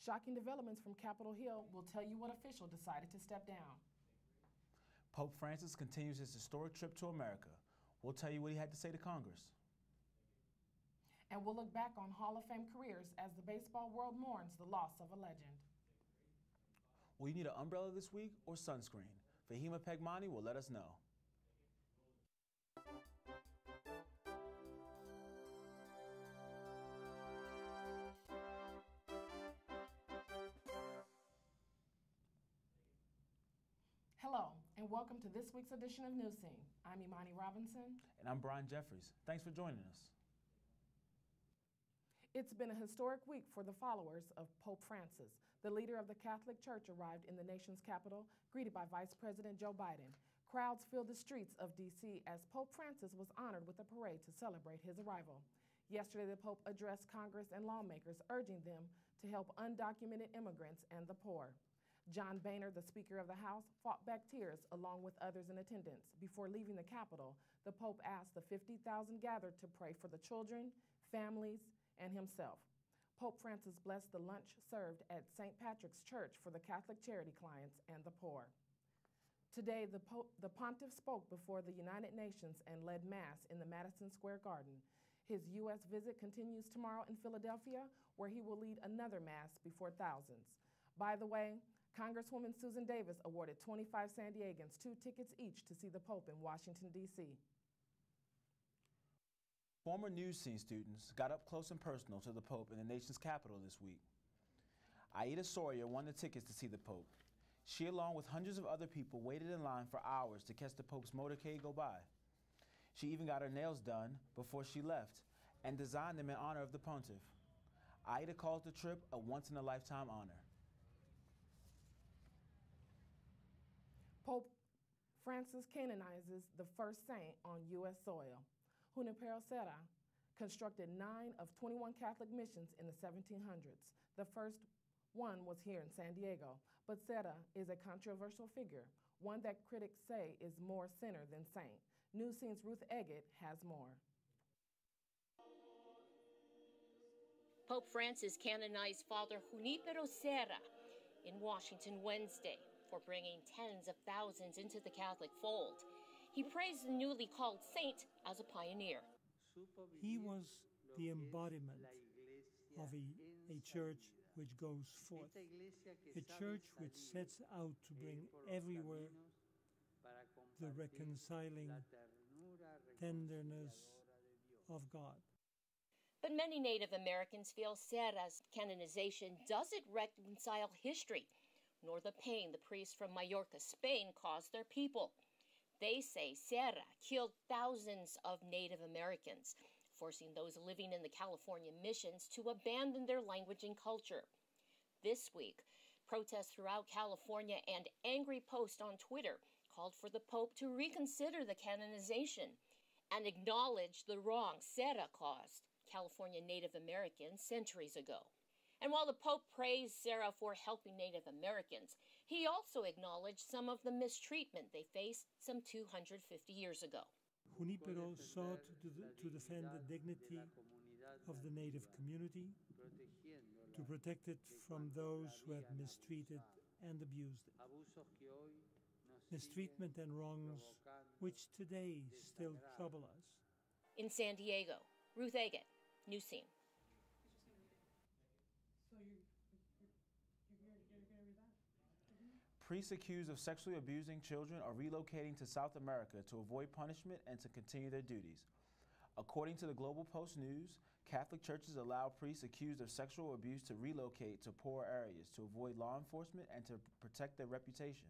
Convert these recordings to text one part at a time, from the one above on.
Shocking developments from Capitol Hill will tell you what official decided to step down. Pope Francis continues his historic trip to America. We'll tell you what he had to say to Congress. And we'll look back on Hall of Fame careers as the baseball world mourns the loss of a legend. Will you need an umbrella this week or sunscreen? Fahima Pegmani will let us know. Hello, and welcome to this week's edition of Newscene. I'm Imani Robinson. And I'm Brian Jeffries. Thanks for joining us. It's been a historic week for the followers of Pope Francis. The leader of the Catholic Church arrived in the nation's capital, greeted by Vice President Joe Biden. Crowds filled the streets of D.C. as Pope Francis was honored with a parade to celebrate his arrival. Yesterday, the Pope addressed Congress and lawmakers, urging them to help undocumented immigrants and the poor. John Boehner, the Speaker of the House, fought back tears along with others in attendance. Before leaving the Capitol, the Pope asked the 50,000 gathered to pray for the children, families, and himself. Pope Francis blessed the lunch served at St. Patrick's Church for the Catholic charity clients and the poor. Today, the Pontiff spoke before the United Nations and led Mass in the Madison Square Garden. His U.S. visit continues tomorrow in Philadelphia, where he will lead another Mass before thousands. By the way, Congresswoman Susan Davis awarded 25 San Diegans 2 tickets each to see the Pope in Washington, D.C. Former Newscene students got up close and personal to the Pope in the nation's capital this week. Aida Sawyer won the tickets to see the Pope. She, along with hundreds of other people, waited in line for hours to catch the Pope's motorcade go by. She even got her nails done before she left and designed them in honor of the Pontiff. Aida calls the trip a once-in-a-lifetime honor. Pope Francis canonizes the first saint on U.S. soil. Junipero Serra constructed 9 of 21 Catholic missions in the 1700s. The first one was here in San Diego, but Serra is a controversial figure, one that critics say is more sinner than saint. Newscene's Ruth Eggett has more. Pope Francis canonized Father Junipero Serra in Washington Wednesday for bringing tens of thousands into the Catholic fold. He praised the newly called saint as a pioneer. He was the embodiment of a church which goes forth, a church which sets out to bring everywhere the reconciling tenderness of God. But many Native Americans feel Serra's canonization doesn't reconcile history, nor the pain the priests from Majorca, Spain, caused their people. They say Serra killed thousands of Native Americans, forcing those living in the California missions to abandon their language and culture. This week, protests throughout California and angry posts on Twitter called for the Pope to reconsider the canonization and acknowledge the wrong Serra caused California Native Americans centuries ago. And while the Pope praised Serra for helping Native Americans, he also acknowledged some of the mistreatment they faced some 250 years ago. Junipero sought to defend the dignity of the Native community, to protect it from those who had mistreated and abused it. Mistreatment and wrongs which today still trouble us. In San Diego, Ruth Eggett, Newscene. So you're going to read that? Priests accused of sexually abusing children are relocating to South America to avoid punishment and to continue their duties. According to the Global Post News, Catholic churches allow priests accused of sexual abuse to relocate to poor areas to avoid law enforcement and to protect their reputation.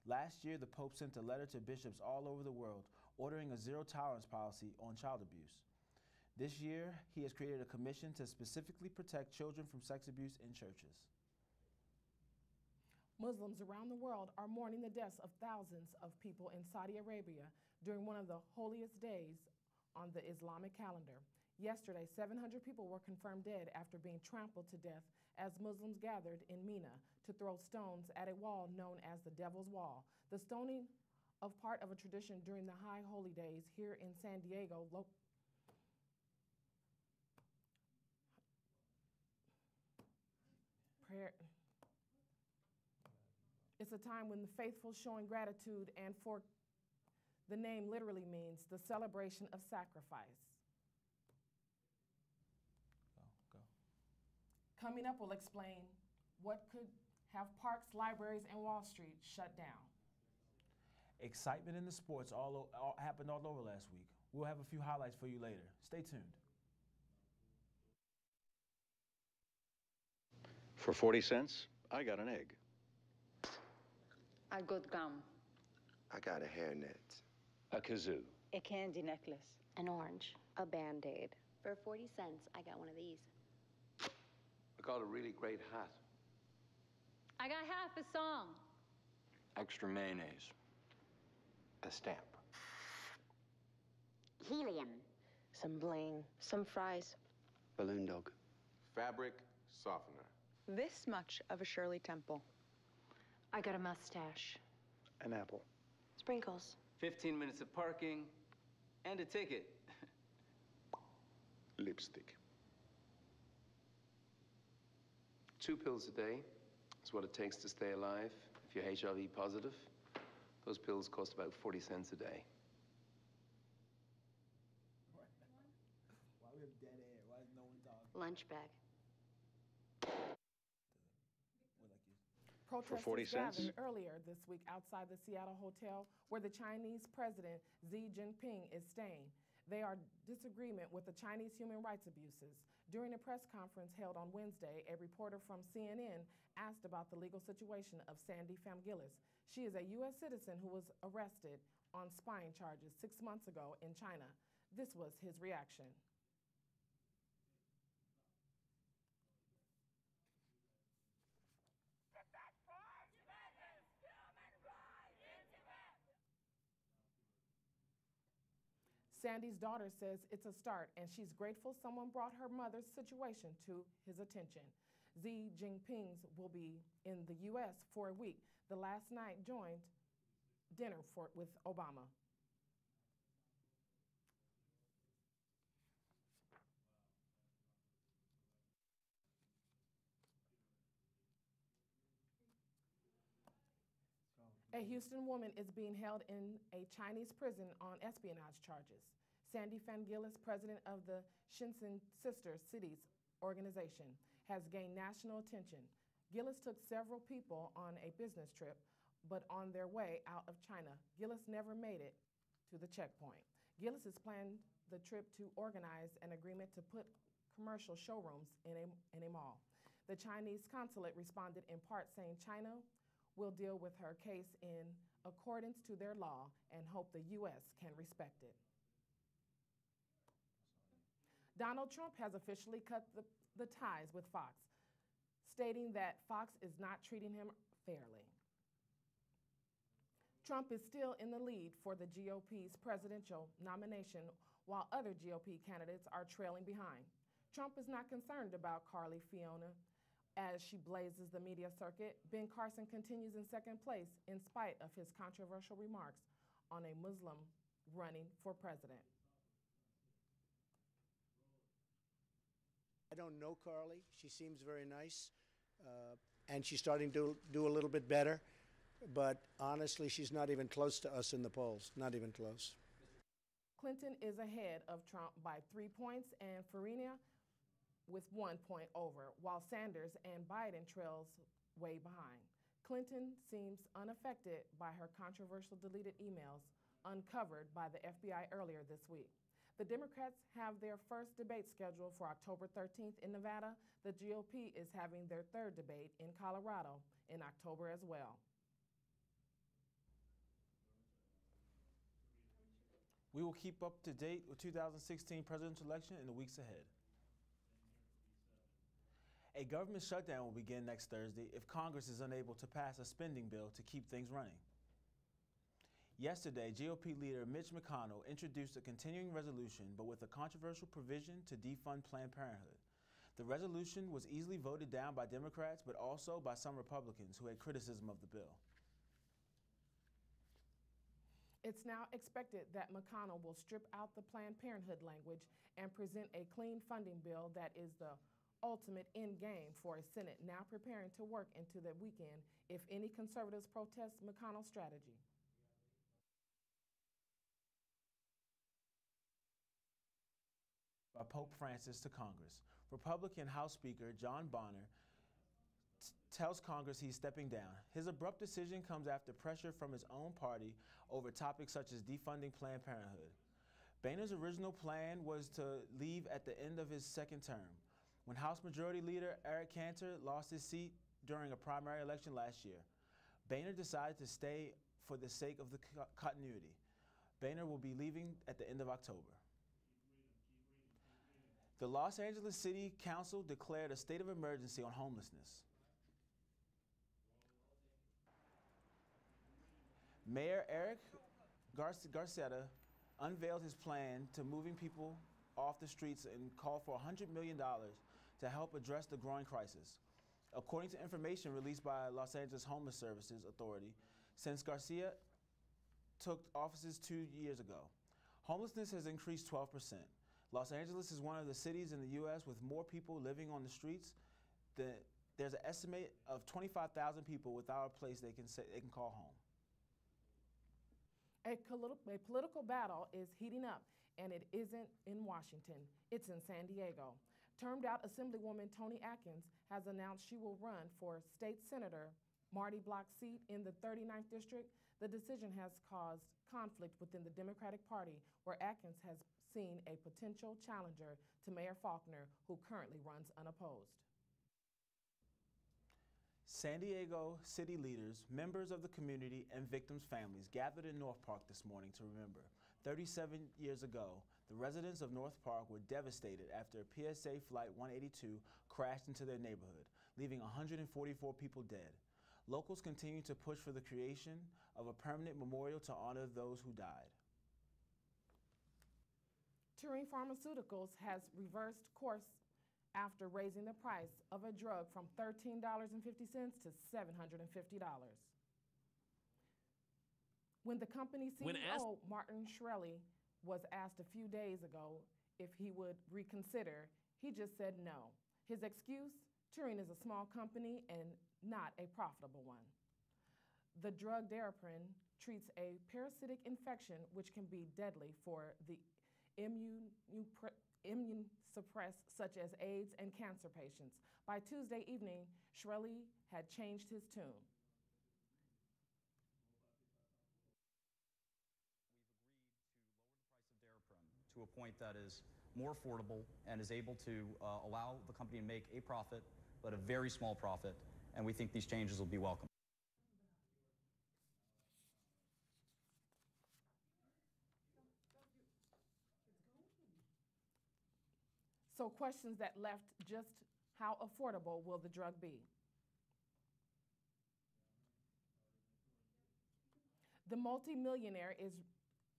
Last year, the Pope sent a letter to bishops all over the world ordering a zero-tolerance policy on child abuse. This year, he has created a commission to specifically protect children from sex abuse in churches. Muslims around the world are mourning the deaths of thousands of people in Saudi Arabia during one of the holiest days on the Islamic calendar. Yesterday, 700 people were confirmed dead after being trampled to death as Muslims gathered in Mina to throw stones at a wall known as the Devil's Wall. The stoning of part of a tradition during the high holy days here in San Diego. It's a time when the faithful showing gratitude, and for the name literally means the celebration of sacrifice. Go. Coming up, we'll explain what could have parks, libraries, and Wall Street shut down. Excitement in the sports happened all over last week. We'll have a few highlights for you later. Stay tuned. For 40 cents, I got an egg. I got gum. I got a hairnet. A kazoo. A candy necklace. An orange. A Band-Aid. For 40 cents, I got one of these. I got a really great hat. I got half a song. Extra mayonnaise. A stamp. Helium. Some bling. Some fries. Balloon dog. Fabric softener. This much of a Shirley Temple. I got a mustache. An apple. Sprinkles. 15 minutes of parking and a ticket. Lipstick. 2 pills a day is what it takes to stay alive. If you're HIV positive, those pills cost about 40 cents a day. Why we have dead air? Why is no one talking? Lunch bag. Protesters 40 cents? gathered earlier this week outside the Seattle hotel where the Chinese president Xi Jinping is staying. They are disagreement with the Chinese human rights abuses. During a press conference held on Wednesday, a reporter from CNN asked about the legal situation of Sandy Famgilis. She is a U.S. citizen who was arrested on spying charges 6 months ago in China. This was his reaction. Sandy's daughter says it's a start, and she's grateful someone brought her mother's situation to his attention. Xi Jinping's will be in the U.S. for a week. The last night joined dinner with Obama. A Houston woman is being held in a Chinese prison on espionage charges. Sandy Famgilis, president of the Shenzhen Sister Cities organization, has gained national attention. Gillis took several people on a business trip, but on their way out of China, Gillis never made it to the checkpoint. Gillis has planned the trip to organize an agreement to put commercial showrooms in a mall. The Chinese consulate responded in part saying China will deal with her case in accordance to their law and hope the U.S. can respect it. Donald Trump has officially cut the ties with Fox, stating that Fox is not treating him fairly. Trump is still in the lead for the GOP's presidential nomination, while other GOP candidates are trailing behind. Trump is not concerned about Carly Fiona as she blazes the media circuit. Ben Carson continues in second place in spite of his controversial remarks on a Muslim running for president. I don't know Carly. She seems very nice, and she's starting to do a little bit better. But honestly, she's not even close to us in the polls, not even close. Clinton is ahead of Trump by 3 points, and Farina with 1 point over, while Sanders and Biden trails way behind. Clinton seems unaffected by her controversial deleted emails uncovered by the FBI earlier this week. The Democrats have their first debate scheduled for October 13th in Nevada. The GOP is having their third debate in Colorado in October as well. We will keep up to date with 2016 presidential election in the weeks ahead. A government shutdown will begin next Thursday if Congress is unable to pass a spending bill to keep things running. Yesterday, GOP leader Mitch McConnell introduced a continuing resolution, but with a controversial provision to defund Planned Parenthood. The resolution was easily voted down by Democrats, but also by some Republicans who had criticism of the bill. It's now expected that McConnell will strip out the Planned Parenthood language and present a clean funding bill that is the ultimate end game for a Senate now preparing to work into the weekend if any conservatives protest McConnell's strategy. By Pope Francis to Congress. Republican House Speaker John Boehner tells Congress he's stepping down. His abrupt decision comes after pressure from his own party over topics such as defunding Planned Parenthood. Boehner's original plan was to leave at the end of his second term. When House Majority Leader Eric Cantor lost his seat during a primary election last year, Boehner decided to stay for the sake of the continuity. Boehner will be leaving at the end of October. The Los Angeles City Council declared a state of emergency on homelessness. Mayor Eric Garcetti unveiled his plan to moving people off the streets and called for $100 million to help address the growing crisis. According to information released by Los Angeles Homeless Services Authority, since Garcia took offices 2 years ago, homelessness has increased 12%. Los Angeles is one of the cities in the U.S. with more people living on the streets. There's an estimate of 25,000 people without a place they can call home. A political battle is heating up, and it isn't in Washington. It's in San Diego. Termed-out Assemblywoman Toni Atkins has announced she will run for State Senator Marty Block's seat in the 39th District. The decision has caused conflict within the Democratic Party, where Atkins has seen a potential challenger to Mayor Faulkner, who currently runs unopposed. San Diego city leaders, members of the community, and victims' families gathered in North Park this morning to remember 37 years ago, the residents of North Park were devastated after a PSA Flight 182 crashed into their neighborhood, leaving 144 people dead. Locals continue to push for the creation of a permanent memorial to honor those who died. Turing Pharmaceuticals has reversed course after raising the price of a drug from $13.50 to $750. When the company CEO, Martin Shkreli, was asked a few days ago if he would reconsider, he just said no. His excuse, Turing is a small company and not a profitable one. The drug Daraprim treats a parasitic infection which can be deadly for the immune suppressed, such as AIDS and cancer patients. By Tuesday evening, Shkreli had changed his tune. To a point that is more affordable and is able to allow the company to make a profit, but a very small profit, and we think these changes will be welcome. So questions that left just how affordable will the drug be? The multimillionaire is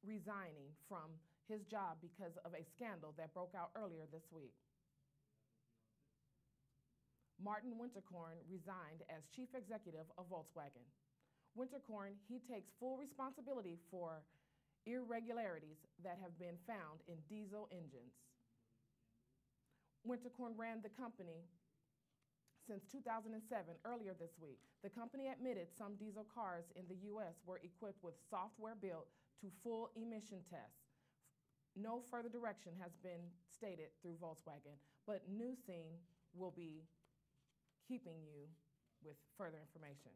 resigning from his job because of a scandal that broke out earlier this week. Martin Winterkorn resigned as chief executive of Volkswagen. Winterkorn, he takes full responsibility for irregularities that have been found in diesel engines. Winterkorn ran the company since 2007. Earlier this week, the company admitted some diesel cars in the U.S. were equipped with software built to full emission tests. No further direction has been stated through Volkswagen, but Newscene will be keeping you with further information.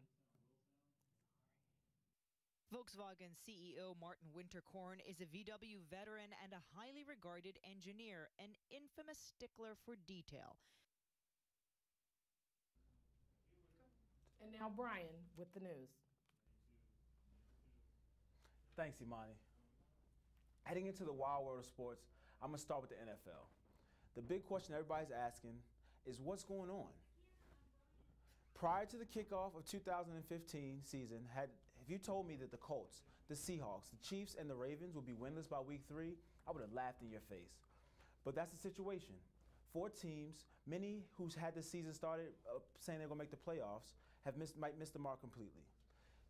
Volkswagen CEO Martin Winterkorn is a VW veteran and a highly regarded engineer, an infamous stickler for detail. And now Brian with the news. Thanks, Imani. Heading into the wild world of sports, I'm going to start with the NFL. The big question everybody's asking is what's going on? Prior to the kickoff of 2015 season, if you told me that the Colts, the Seahawks, the Chiefs, and the Ravens would be winless by week 3, I would have laughed in your face. But that's the situation. 4 teams, many who's had the season started saying they're going to make the playoffs, might miss the mark completely.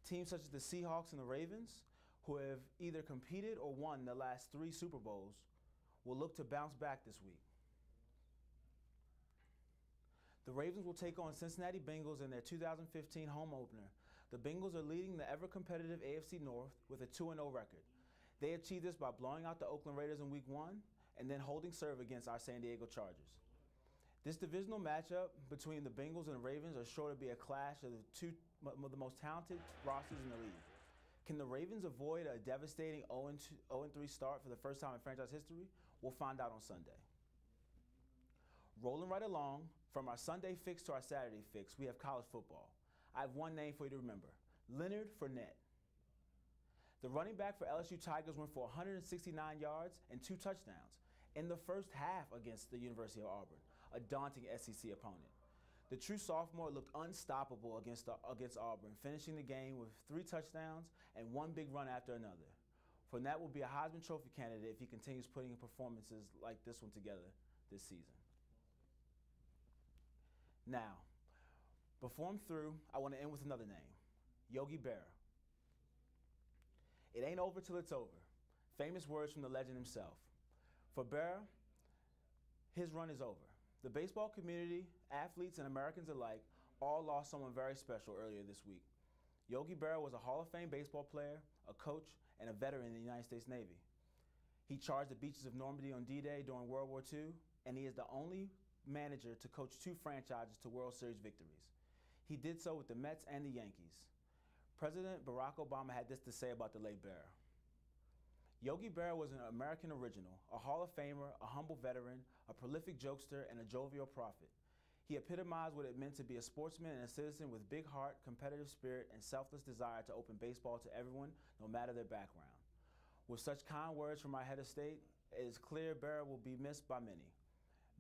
Teams such as the Seahawks and the Ravens, who have either competed or won the last 3 Super Bowls, will look to bounce back this week. The Ravens will take on Cincinnati Bengals in their 2015 home opener. The Bengals are leading the ever-competitive AFC North with a 2-0 record. They achieved this by blowing out the Oakland Raiders in Week 1 and then holding serve against our San Diego Chargers. This divisional matchup between the Bengals and the Ravens are sure to be a clash of the most talented rosters in the league. Can the Ravens avoid a devastating 0-3 start for the first time in franchise history? We'll find out on Sunday. Rolling right along, from our Sunday fix to our Saturday fix, we have college football. I have one name for you to remember: Leonard Fournette. The running back for LSU Tigers went for 169 yards and 2 touchdowns in the first half against the University of Auburn, a daunting SEC opponent. The true sophomore looked unstoppable against Auburn, finishing the game with 3 touchdowns and 1 big run after another. Fournette will be a Heisman Trophy candidate if he continues putting in performances like this one together this season. Now, before I'm through, I want to end with another name: Yogi Berra. It ain't over till it's over. Famous words from the legend himself. For Berra, his run is over. The baseball community, athletes, and Americans alike all lost someone very special earlier this week. Yogi Berra was a Hall of Fame baseball player, a coach, and a veteran in the United States Navy. He charged the beaches of Normandy on D-Day during World War II, and he is the only manager to coach 2 franchises to World Series victories. He did so with the Mets and the Yankees. President Barack Obama had this to say about the late Berra. Yogi Berra was an American original, a Hall of Famer, a humble veteran, a prolific jokester, and a jovial prophet. He epitomized what it meant to be a sportsman and a citizen with big heart, competitive spirit, and selfless desire to open baseball to everyone, no matter their background. With such kind words from our head of state, it is clear Berra will be missed by many.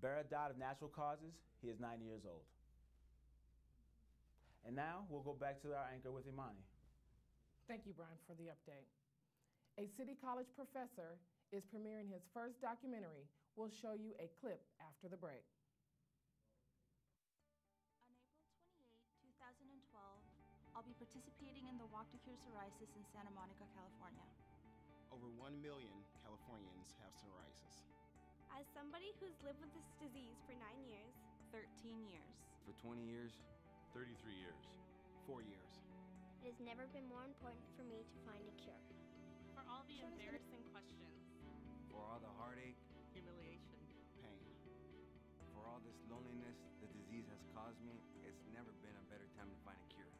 Berra died of natural causes. He is 90 years old. And now we'll go back to our anchor with Imani. Thank you, Brian, for the update. A City College professor is premiering his first documentary. We'll show you a clip after the break. On April 28, 2012, I'll be participating in the Walk to Cure Psoriasis in Santa Monica, California. Over 1 million Californians have psoriasis. As somebody who's lived with this disease for 9 years, 13 years. For 20 years, 33 years. 4 years. It has never been more important for me to find a cure. For all the embarrassing questions. For all the heartache, humiliation, pain. For all this loneliness the disease has caused me, it's never been a better time to find a cure.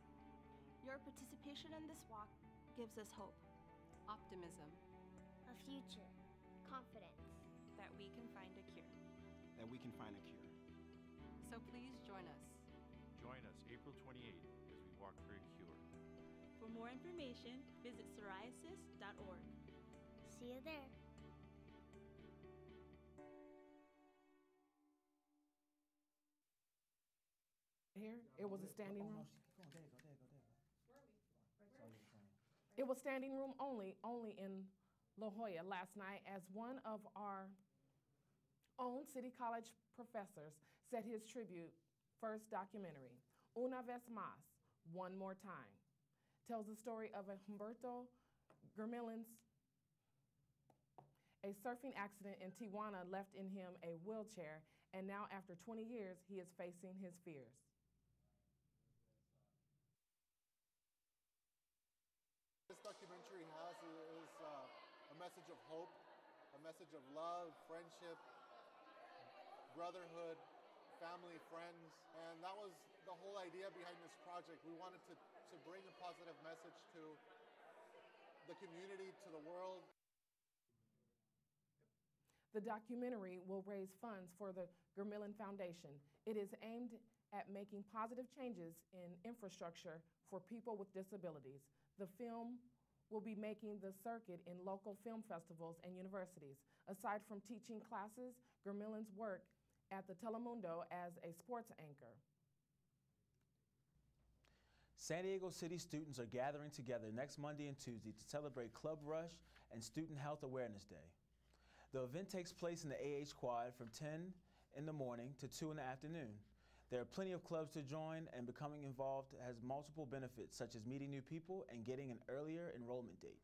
Your participation in this walk gives us hope, optimism, a future, confidence. That we can find a cure. That we can find a cure. So please join us. Join us April 28th as we walk for a cure. For more information, visit psoriasis.org. See you there. Here, it was a standing room. It was standing room only in La Jolla last night as one of our own City College professors set his tribute first documentary, Una Vez Más, One More Time, tells the story of Humberto Germilin's. A surfing accident in Tijuana left in him a wheelchair, and now after 20 years, he is facing his fears. This documentary is a message of hope, a message of love, friendship, brotherhood, family, friends, and that was the whole idea behind this project. We wanted to bring a positive message to the community, to the world. The documentary will raise funds for the Germilin Foundation. It is aimed at making positive changes in infrastructure for people with disabilities. The film will be making the circuit in local film festivals and universities. Aside from teaching classes, Germilin's work at the Telemundo as a sports anchor. San Diego City students are gathering together next Monday and Tuesday to celebrate Club Rush and Student Health Awareness Day. The event takes place in the AH Quad from 10 in the morning to 2 in the afternoon. There are plenty of clubs to join, and becoming involved has multiple benefits, such as meeting new people and getting an earlier enrollment date.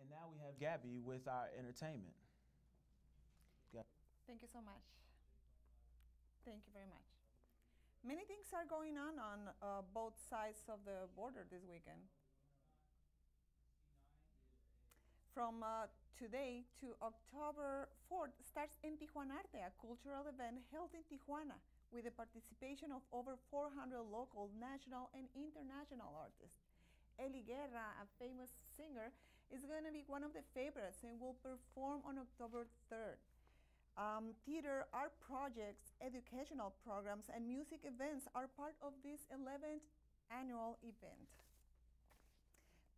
And now we have Gabby with our entertainment. Thank you so much. Thank you very much. Many things are going on both sides of the border this weekend. From today to October 4th starts in Tijuanarte, a cultural event held in Tijuana with the participation of over 400 local, national, and international artists. Eli Guerra, a famous singer, is going to be one of the favorites and will perform on October 3rd. Theater, art projects, educational programs, and music events are part of this 11th annual event.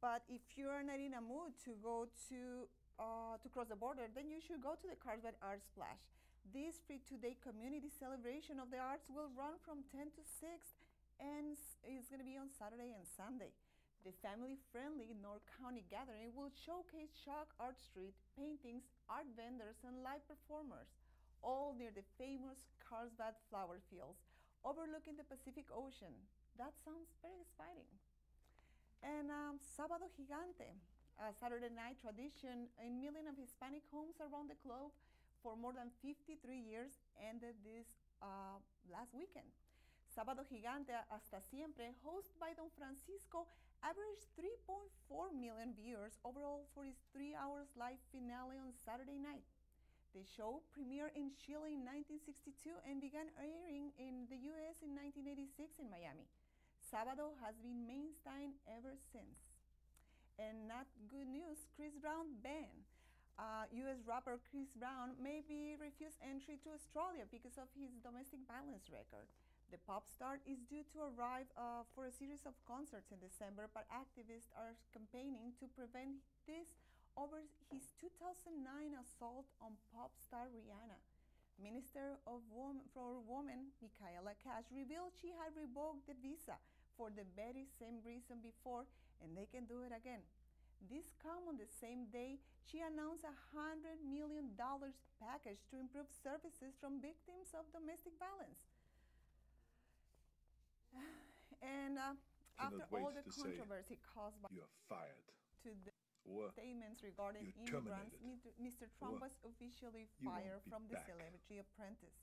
But if you're not in a mood to go to cross the border, then you should go to the Carlsbad Art Splash. This free two-day community celebration of the arts will run from 10 to 6 and it's going to be on Saturday and Sunday. The family-friendly North County gathering will showcase Chalk Art Street, paintings, art vendors, and live performers, all near the famous Carlsbad flower fields, overlooking the Pacific Ocean. That sounds very exciting. And Sábado Gigante, a Saturday night tradition in millions of Hispanic homes around the globe for more than 53 years, ended this last weekend. Sábado Gigante Hasta Siempre, hosted by Don Francisco, averaged 3.4 million viewers overall for its 3 hours live finale on Saturday night. The show premiered in Chile in 1962 and began airing in the US in 1986 in Miami. Sábado has been mainstay ever since. And not good news, Chris Brown banned. US rapper Chris Brown may be refused entry to Australia because of his domestic violence record. The pop star is due to arrive for a series of concerts in December, but activists are campaigning to prevent this over his 2009 assault on pop star Rihanna. Minister for Women, Michaela Cash, revealed she had revoked the visa for the very same reason before, and they can do it again. This come on the same day she announced a $100 million package to improve services from victims of domestic violence. And after all the controversy caused by you're fired to the statements regarding immigrants, Mr. Trump was officially fired from the Celebrity Apprentice.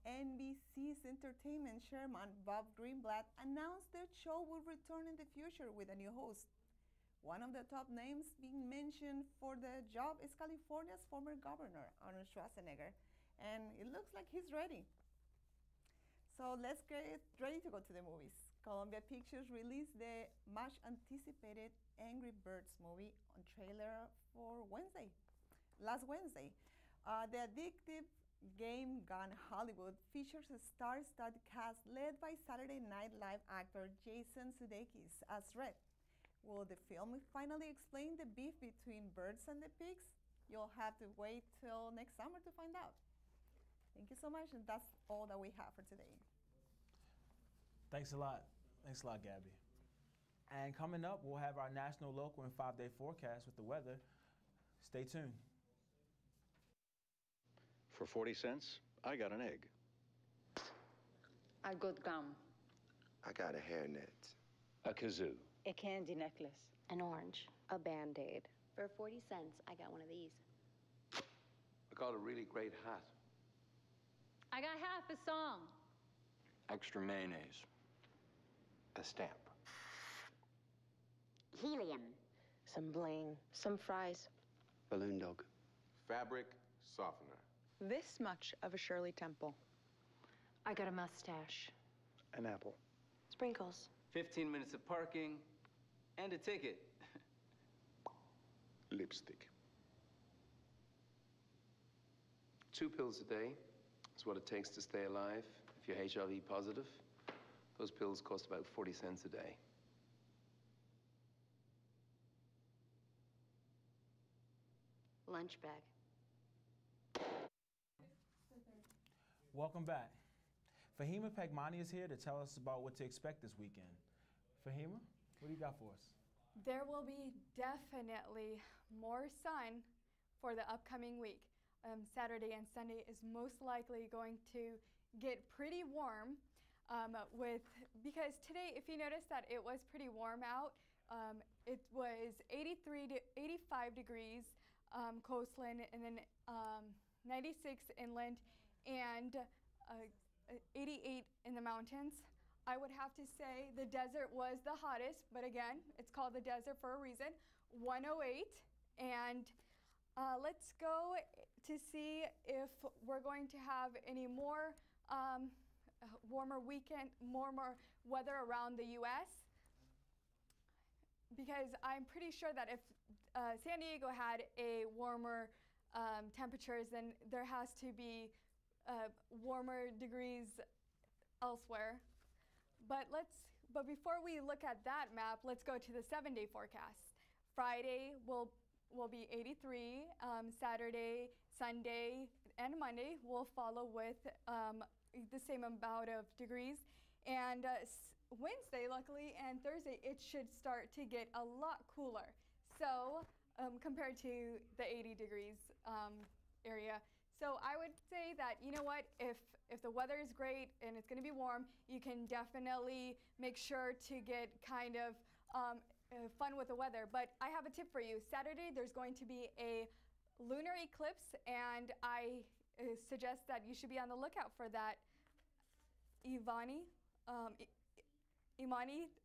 NBC's entertainment chairman, Bob Greenblatt, announced their show will return in the future with a new host. One of the top names being mentioned for the job is California's former governor, Arnold Schwarzenegger, and it looks like he's ready. So let's get ready to go to the movies. Columbia Pictures released the much-anticipated Angry Birds movie on trailer for last Wednesday. The addictive game Gone Hollywood features a star-studded cast led by Saturday Night Live actor Jason Sudeikis as Red. Will the film finally explain the beef between birds and the pigs? You'll have to wait till next summer to find out. Thank you so much, and that's all that we have for today. Thanks a lot. Thanks a lot, Gabby. And coming up, we'll have our national, local, and 5-day forecast with the weather. Stay tuned. For 40 cents, I got an egg. I got gum. I got a hairnet. A kazoo. A candy necklace. An orange. A Band-Aid. For 40 cents, I got one of these. I got a really great hat. I got half a song. Extra mayonnaise. A stamp. Helium. Some bling. Some fries. Balloon dog. Fabric softener. This much of a Shirley Temple. I got a mustache. An apple. Sprinkles. 15 minutes of parking and a ticket. Lipstick. 2 pills a day is what it takes to stay alive. If you're HIV positive, those pills cost about 40 cents a day. Lunch bag. Welcome back. Fahima Pegmani is here to tell us about what to expect this weekend. Fahima, what do you got for us? There will be definitely more sun for the upcoming week. Saturday and Sunday is most likely going to get pretty warm because today, if you notice that it was pretty warm out, it was 83 to 85 degrees coastline, and then 96 inland, and 88 in the mountains. I would have to say the desert was the hottest, but again, it's called the desert for a reason. 108, and let's go to see if we're going to have any more warmer weather around the U.S. Because I'm pretty sure that if San Diego had a warmer temperatures, then there has to be warmer degrees elsewhere. But before we look at that map, let's go to the 7-day forecast. Friday will be 83. Saturday, Sunday, and Monday will follow with the same amount of degrees. And Wednesday, luckily, and Thursday, it should start to get a lot cooler. So compared to the 80 degrees area. So I would say that, you know what, if the weather is great and it's going to be warm, you can definitely make sure to get kind of fun with the weather. But I have a tip for you. Saturday, there's going to be a lunar eclipse, and I suggest that you should be on the lookout for that. Imani,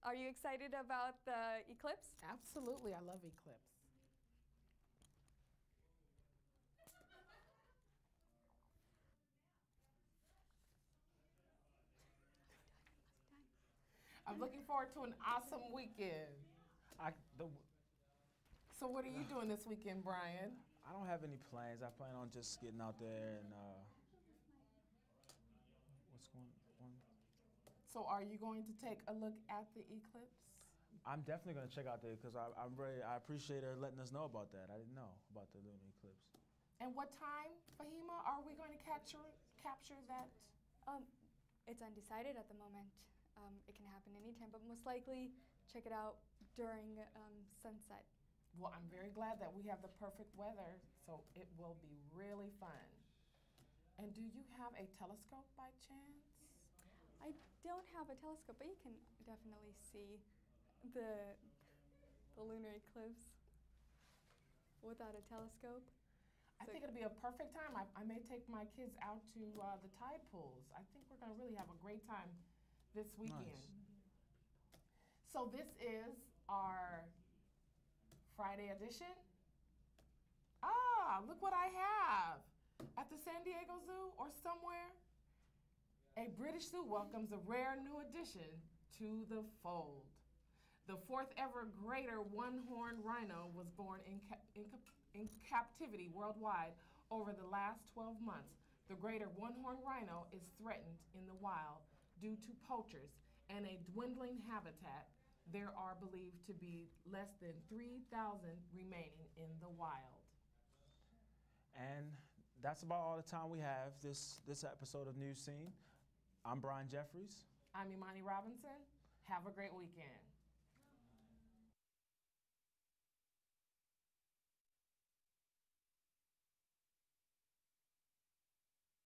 are you excited about the eclipse? Absolutely, I love eclipse. I'm looking forward to an awesome weekend. So what are you doing this weekend, Brian? I don't have any plans. I plan on just getting out there and what's going on? So are you going to take a look at the eclipse? I'm definitely going to check out there because I appreciate her letting us know about that. I didn't know about the lunar eclipse. And what time, Fahima, are we going to capture that? It's undecided at the moment. It can happen anytime, but most likely check it out during sunset. Well, I'm very glad that we have the perfect weather, so it will be really fun. And do you have a telescope by chance? I don't have a telescope, but you can definitely see the lunar eclipse without a telescope. I think it'll be a perfect time. I may take my kids out to the tide pools. I think we're going to really have a great time this weekend. Nice. So this is our Friday edition. Ah, look what I have. At the San Diego Zoo or somewhere, a British zoo welcomes a rare new addition to the fold. The fourth ever greater one-horned rhino was born in captivity worldwide over the last 12 months. The greater one-horned rhino is threatened in the wild due to poachers and a dwindling habitat. There are believed to be less than 3,000 remaining in the wild. And that's about all the time we have this episode of Newscene. I'm Brian Jeffries. I'm Imani Robinson. Have a great weekend.